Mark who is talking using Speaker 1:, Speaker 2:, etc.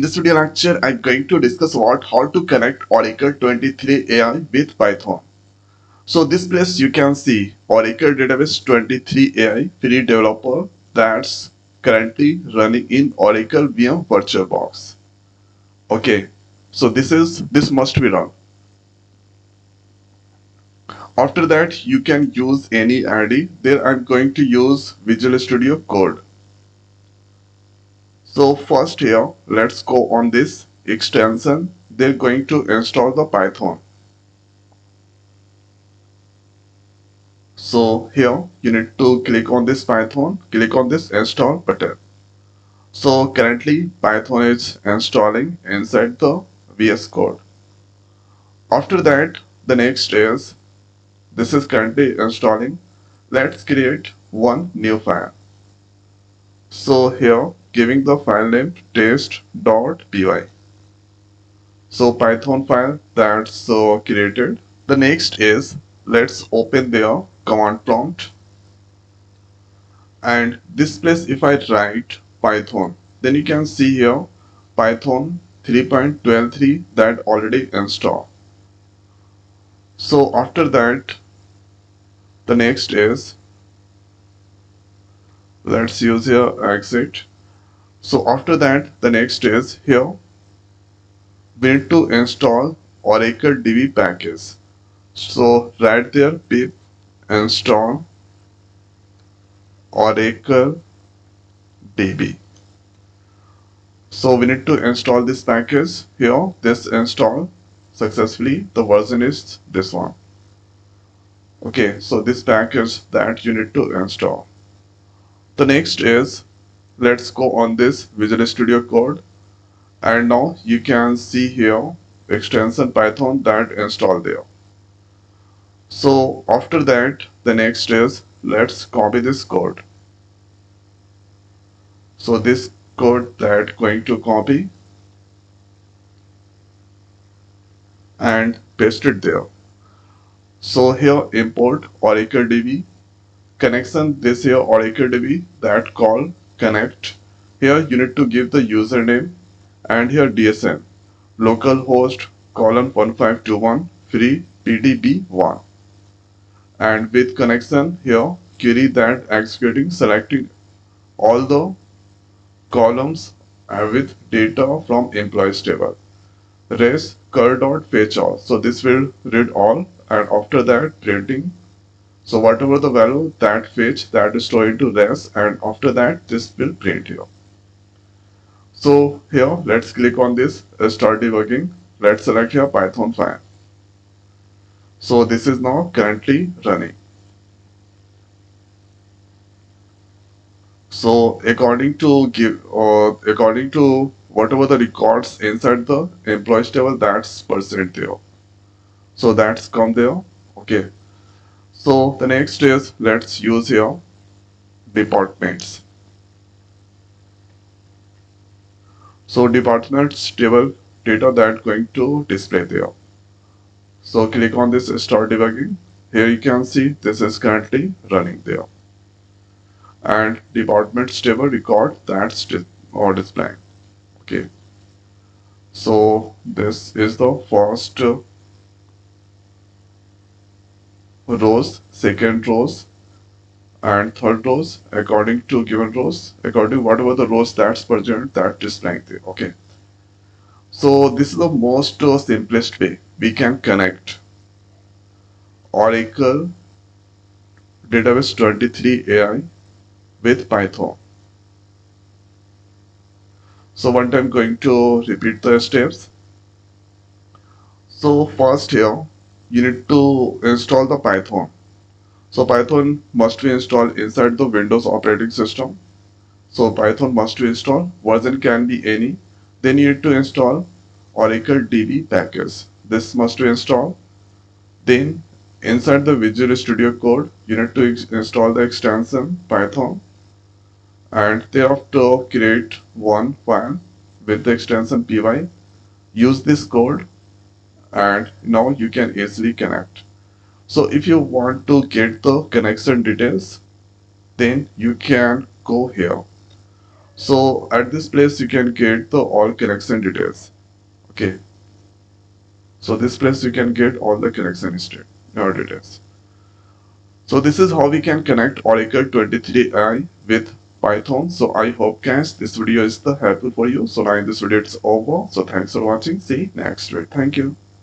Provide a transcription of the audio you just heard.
Speaker 1: In this video lecture, I'm going to discuss about how to connect Oracle 23 AI with Python. So this place you can see Oracle Database 23 AI free developer that's currently running in Oracle VM VirtualBox. Okay, so this must be run. After that, you can use any ID. There I'm going to use Visual Studio Code. So first here, let's go on this extension. They're going to install the Python. So here you need to click on this Python, click on this install button. So currently Python is installing inside the VS Code. After that, the next is this is currently installing. Let's create one new file. So here giving the file name test.py. So Python file that's created. The next is let's open their command prompt, and this place if I write Python, then you can see here Python 3.12.3 that already installed. So after that, the next is let's use here exit. So after that, the next is here we need to install Oracle DB package. So right there pip install Oracle DB. So we need to install this package here. This install successfully. The version is this one. Okay, so this package that you need to install. The next is let's go on this Visual Studio Code, and now you can see here extension Python that installed there. So after that, the next is let's copy this code. So this code that going to copy and paste it there. So here import Oracle DB connection, this here Oracle DB that call connect. Here you need to give the username and here DSN localhost colon 1521 free PDB1, and with connection here query that executing selecting all the columns with data from employees table. Res cur.fetchall. So this will read all, and after that printing. So whatever the value that fetch that is stored into res, and after that this will print here. So here let's click on this start debugging. Let's select here Python file. So this is now currently running. So according to whatever the records inside the employees table, that's percent there. So that's come there. Okay. So the next is let's use here departments. So departments table data that going to display there. So click on this start debugging. Here you can see this is currently running there. And departments table record that's displaying. Okay. So this is the first rows, second rows, and third rows according to given rows, according to whatever the rows that's present that displaying there. Okay. So this is the most simplest way we can connect Oracle Database 23 AI with Python. So one time going to repeat the steps. So first here you need to install the Python. So Python must be installed inside the Windows operating system. So Python must be installed. Version can be any. Then you need to install Oracle DB package. This must be installed. Then inside the Visual Studio Code, you need to install the extension Python, and thereafter create one file with the extension py. Use this code, and now you can easily connect. So if you want to get the connection details, then you can go here. So at this place you can get the all connection details. Okay. So this place you can get all the connection history or details. So this is how we can connect Oracle 23i with Python. So I hope guys this video is helpful for you. So now in this video it's over. So thanks for watching. See you next week. Thank you.